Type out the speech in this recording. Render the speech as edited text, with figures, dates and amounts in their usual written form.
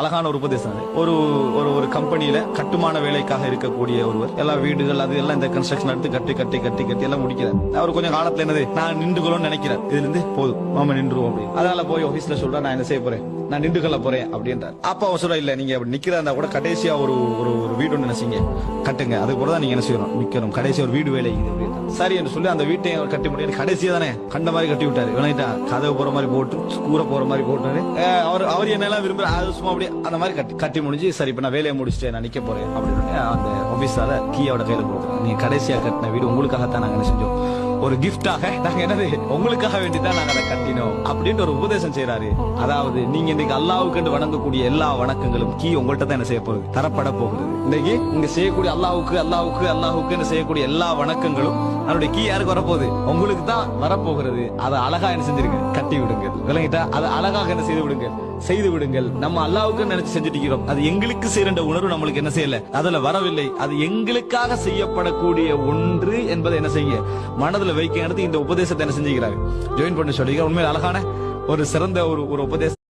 அழகான ஒரு உபதேசம் அது. ஒரு ஒரு ஒரு கம்பெனியில கட்டுமான வேலைக்காக இருக்கக்கூடிய ஒருவர் எல்லா வீடுகள் அது எல்லாம் இந்த கன்ஸ்ட்ரக்ஷன் எடுத்து கட்டி கட்டி கட்டி கட்டி எல்லாம் முடிக்கிறார். அவர் கொஞ்சம் காலத்துல என்னது நான் நின்றுகொள்ளும் நினைக்கிறார். இதுல இருந்து போதும் மாமா நின்றுவோம் அப்படின்னு. அதனால போய் ஆபீஸ்ல சொல்றா நான் என்ன செய்ய போறேன், நான் நின்று கொள்ள போறேன் அப்படின்றார். அப்ப அவர் சொல்ற இல்ல நீங்க அப்படி நிக்கிறதா கூட கடைசியா ஒரு ஒரு ஒரு வீடு ஒன்று நினைச்சீங்க கட்டுங்க, அதுக்கு கூட தான் நீங்க என்ன செய்யணும் நிக்கணும், கடைசி ஒரு வீடு வேலை இது அப்படின்னு. சரி என்று சொல்லி அந்த வீட்டை அவர் கட்டி முடியாது. கடைசியா தானே கண்ட மாதிரி கட்டி விட்டாரு. விளங்கிட்டா கதவு போற மாதிரி போட்டு கூரை போற மாதிரி போட்டாரு. அவர் என்னெல்லாம் விரும்புற அது சும்மா அப்படியே அந்த மாதிரி கட்டி முடிஞ்சு சரி இப்ப நான் வேலையை முடிச்சுட்டு நான் நிக்க போறேன் அப்படின்னு அந்த ஆபீஸால கீயோட கையில கொடுக்குறேன். நீங்க கடைசியா கட்டின வீடு உங்களுக்காகத்தான் நாங்க என்ன செஞ்சோம், ஒரு கிஃப்டாக நாங்க என்னது உங்களுக்காக வேண்டிதான் நாங்க அதை கட்டினோம் அப்படின்னு ஒரு உபதேசம் செய்யறாரு. அதாவது நீங்க இன்னைக்கு அல்லாஹ்வுக்கு வணங்கக்கூடிய எல்லா வணக்கங்களும் கீ உங்கள்கிட்ட தான் என்ன செய்ய போகுது, தரப்பட போகுது. இன்னைக்கு நீங்க செய்யக்கூடிய அல்லாஹ்வுக்கு செய்யக்கூடிய எல்லா வணக்கங்களும் அதனுடைய கீ யாருக்கு வரப்போகுது, உங்களுக்கு தான் வரப்போகிறது. அதை அழகா என்ன செஞ்சிருங்க, கட்டி விடுங்க. விளங்கிட்டா அதை அழகாக என்ன செய்து விடுங்கள். நம்ம அல்லாஹ்வுக்கு நினைச்சு செஞ்சுட்டு இருக்கிறோம். அது எங்களுக்கு செய்யற உணர்வு நம்மளுக்கு என்ன செய்யல, அதுல வரவில்லை. அது எங்களுக்காக செய்யப்படக்கூடிய ஒன்று என்பதை என்ன செய்ய மனதுல வைக்க இந்த உபதேசத்தை என்ன செஞ்சுக்கிறாரு, ஜாயின் பண்ண சொல்லி உண்மையில அழகான ஒரு சிறந்த ஒரு உபதேசம்.